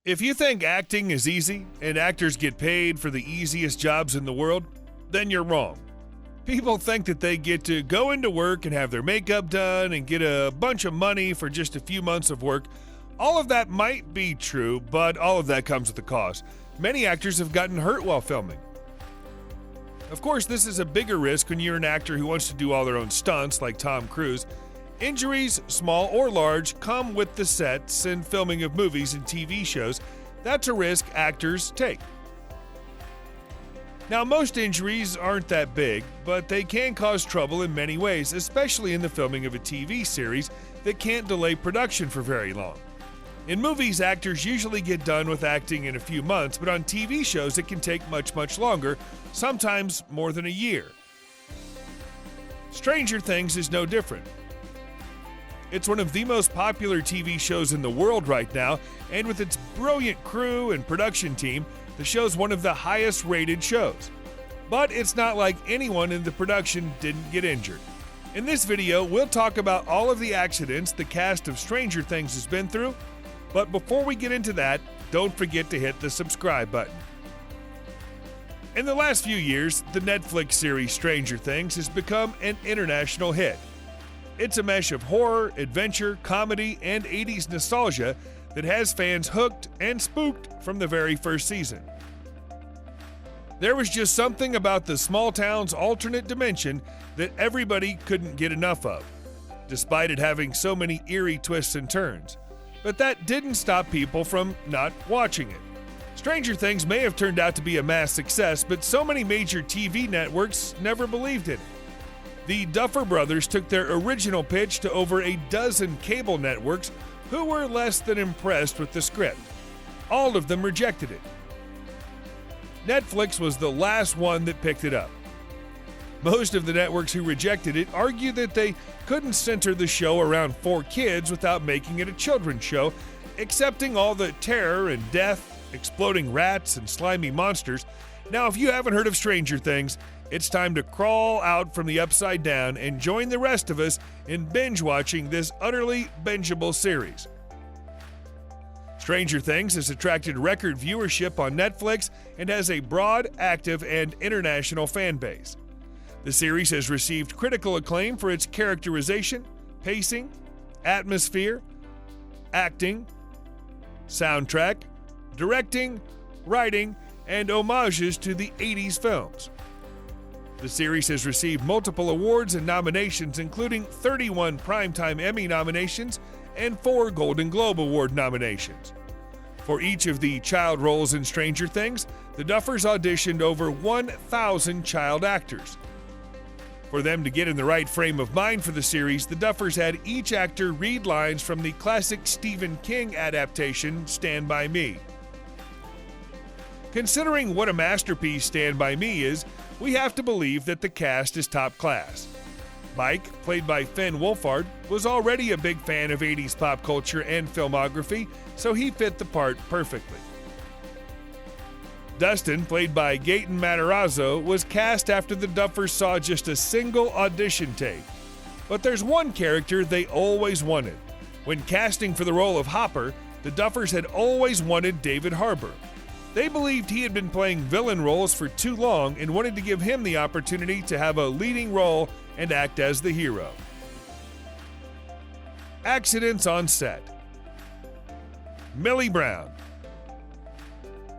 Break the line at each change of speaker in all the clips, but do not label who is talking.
If you think acting is easy and actors get paid for the easiest jobs in the world, then you're wrong. People think that they get to go into work and have their makeup done and get a bunch of money for just a few months of work. All of that might be true, but all of that comes with a cost. Many actors have gotten hurt while filming. Of course, this is a bigger risk when you're an actor who wants to do all their own stunts like Tom Cruise. Injuries, small or large, come with the sets and filming of movies and TV shows. That's a risk actors take. Now, most injuries aren't that big, but they can cause trouble in many ways, especially in the filming of a TV series that can't delay production for very long. In movies, actors usually get done with acting in a few months, but on TV shows it can take much, much longer, sometimes more than a year. Stranger Things is no different. It's one of the most popular TV shows in the world right now, and with its brilliant crew and production team, the show's one of the highest rated shows. But it's not like anyone in the production didn't get injured. In this video, we'll talk about all of the accidents the cast of Stranger Things has been through, but before we get into that, don't forget to hit the subscribe button. In the last few years, the Netflix series Stranger Things has become an international hit. It's a mesh of horror, adventure, comedy, and 80s nostalgia that has fans hooked and spooked from the very first season. There was just something about the small town's alternate dimension that everybody couldn't get enough of, despite it having so many eerie twists and turns. But that didn't stop people from not watching it. Stranger Things may have turned out to be a mass success, but so many major TV networks never believed in it. The Duffer Brothers took their original pitch to over a dozen cable networks who were less than impressed with the script. All of them rejected it. Netflix was the last one that picked it up. Most of the networks who rejected it argued that they couldn't center the show around 4 kids without making it a children's show, accepting all the terror and death, exploding rats, and slimy monsters. Now, if you haven't heard of Stranger Things, it's time to crawl out from the upside down and join the rest of us in binge-watching this utterly bingeable series. Stranger Things has attracted record viewership on Netflix and has a broad, active, and international fan base. The series has received critical acclaim for its characterization, pacing, atmosphere, acting, soundtrack, directing, writing, and homages to the 80s films. The series has received multiple awards and nominations, including 31 Primetime Emmy nominations and 4 Golden Globe Award nominations. For each of the child roles in Stranger Things, the Duffers auditioned over 1,000 child actors. For them to get in the right frame of mind for the series, the Duffers had each actor read lines from the classic Stephen King adaptation, Stand By Me. Considering what a masterpiece Stand By Me is, we have to believe that the cast is top class. Mike, played by Finn Wolfhard, was already a big fan of 80s pop culture and filmography, so he fit the part perfectly. Dustin, played by Gaten Matarazzo, was cast after the Duffers saw just a single audition tape. But there's one character they always wanted. When casting for the role of Hopper, the Duffers had always wanted David Harbour. They believed he had been playing villain roles for too long and wanted to give him the opportunity to have a leading role and act as the hero. Accidents on set. Millie Brown.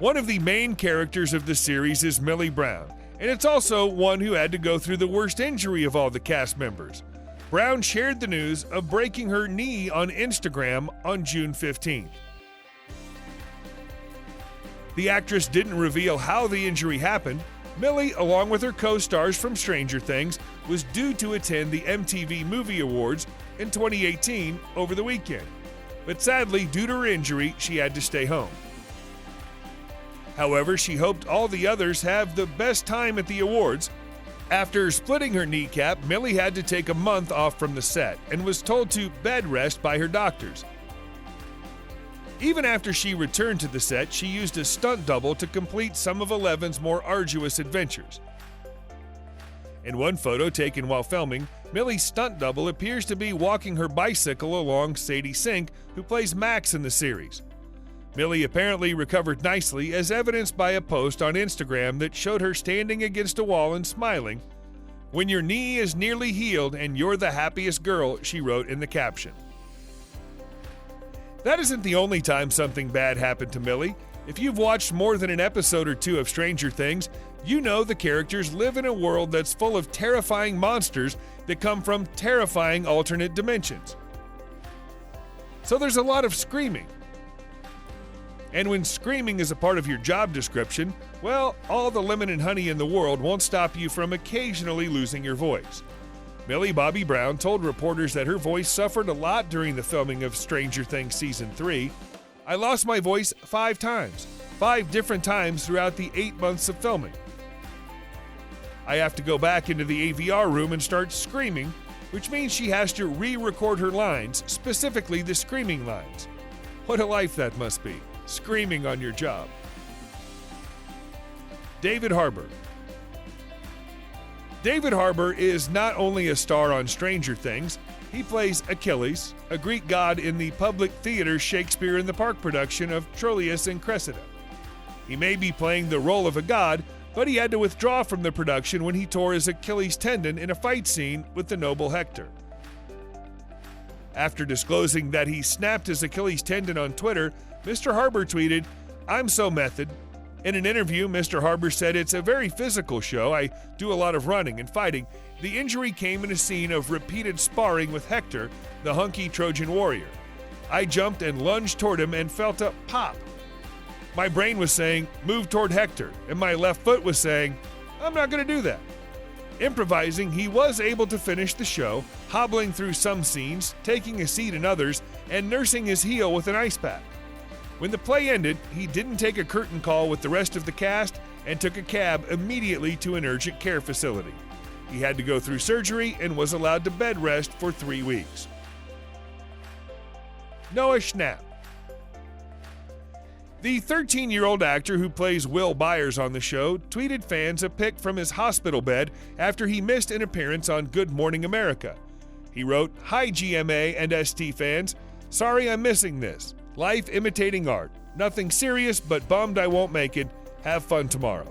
One of the main characters of the series is Millie Brown, and it's also one who had to go through the worst injury of all the cast members. Brown shared the news of breaking her knee on Instagram on June 15th. The actress didn't reveal how the injury happened. Millie, along with her co-stars from Stranger Things, was due to attend the MTV Movie Awards in 2018 over the weekend. But sadly, due to her injury, she had to stay home. However, she hoped all the others have the best time at the awards. After splitting her kneecap, Millie had to take a month off from the set and was told to bed rest by her doctors. Even after she returned to the set, she used a stunt double to complete some of Eleven's more arduous adventures. In one photo taken while filming, Millie's stunt double appears to be walking her bicycle along Sadie Sink, who plays Max in the series. Millie apparently recovered nicely, as evidenced by a post on Instagram that showed her standing against a wall and smiling. "When your knee is nearly healed and you're the happiest girl," she wrote in the caption. That isn't the only time something bad happened to Millie. If you've watched more than an episode or two of Stranger Things, you know the characters live in a world that's full of terrifying monsters that come from terrifying alternate dimensions. So there's a lot of screaming. And when screaming is a part of your job description, well, all the lemon and honey in the world won't stop you from occasionally losing your voice. Millie Bobby Brown told reporters that her voice suffered a lot during the filming of Stranger Things Season 3. "I lost my voice 5 times, 5 different times throughout the 8 months of filming. I have to go back into the AVR room and start screaming," which means she has to re-record her lines, specifically the screaming lines. What a life that must be, screaming on your job. David Harbour. David Harbour is not only a star on Stranger Things, he plays Achilles, a Greek god in the Public Theater's Shakespeare in the Park production of Troilus and Cressida. He may be playing the role of a god, but he had to withdraw from the production when he tore his Achilles tendon in a fight scene with the noble Hector. After disclosing that he snapped his Achilles tendon on Twitter, Mr. Harbour tweeted, "I'm so method." In an interview, Mr. Harbour said, "It's a very physical show. I do a lot of running and fighting. The injury came in a scene of repeated sparring with Hector, the hunky Trojan warrior. I jumped and lunged toward him and felt a pop. My brain was saying, move toward Hector, and my left foot was saying, I'm not going to do that." Improvising, he was able to finish the show, hobbling through some scenes, taking a seat in others, and nursing his heel with an ice pack. When the play ended, he didn't take a curtain call with the rest of the cast and took a cab immediately to an urgent care facility. He had to go through surgery and was allowed to bed rest for 3 weeks. Noah Schnapp. The 13-year-old actor who plays Will Byers on the show tweeted fans a pic from his hospital bed after he missed an appearance on Good Morning America. He wrote, "Hi GMA and ST fans, sorry I'm missing this. Life imitating art. Nothing serious, but bummed I won't make it. Have fun tomorrow."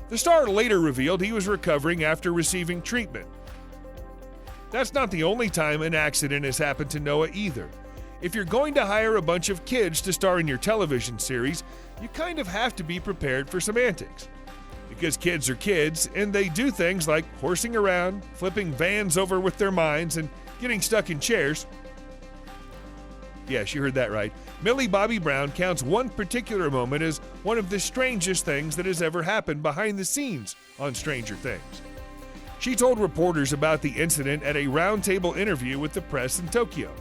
The star later revealed he was recovering after receiving treatment. That's not the only time an accident has happened to Noah either. If you're going to hire a bunch of kids to star in your television series, you kind of have to be prepared for some antics. Because kids are kids, and they do things like horsing around, flipping vans over with their minds, and getting stuck in chairs. Yes, you heard that right. Millie Bobby Brown counts one particular moment as one of the strangest things that has ever happened behind the scenes on Stranger Things. She told reporters about the incident at a roundtable interview with the press in Tokyo.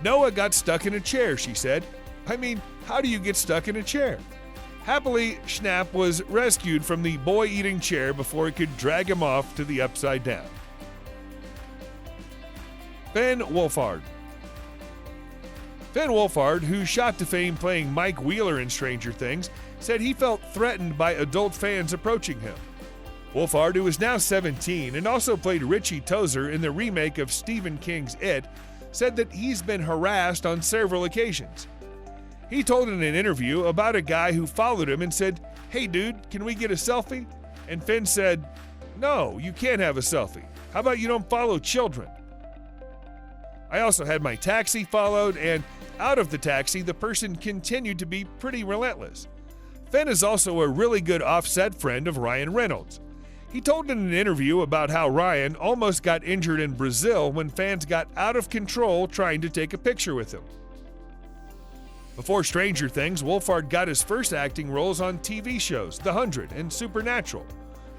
"Noah got stuck in a chair," she said. "I mean, how do you get stuck in a chair?" Happily, Schnapp was rescued from the boy-eating chair before it could drag him off to the upside down. Ben Wolfhard. Ben Wolfhard, who shot to fame playing Mike Wheeler in Stranger Things, said he felt threatened by adult fans approaching him. Wolfhard, who is now 17 and also played Richie Tozer in the remake of Stephen King's It, said that he's been harassed on several occasions. He told in an interview about a guy who followed him and said, "Hey dude, can we get a selfie?" And Finn said, "No, you can't have a selfie. How about you don't follow children?" "I also had my taxi followed, and out of the taxi, the person continued to be pretty relentless." Finn is also a really good offset friend of Ryan Reynolds. He told in an interview about how Ryan almost got injured in Brazil when fans got out of control trying to take a picture with him. Before Stranger Things, Wolfhard got his first acting roles on TV shows The 100 and Supernatural.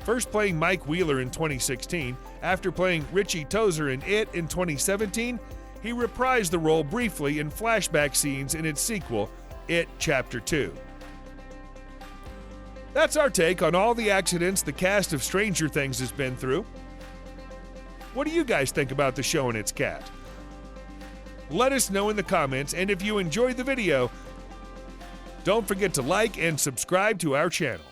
First playing Mike Wheeler in 2016, after playing Richie Tozer in It in 2017, he reprised the role briefly in flashback scenes in its sequel, It Chapter 2. That's our take on all the accidents the cast of Stranger Things has been through. What do you guys think about the show and its cast? Let us know in the comments, and if you enjoyed the video, don't forget to like and subscribe to our channel.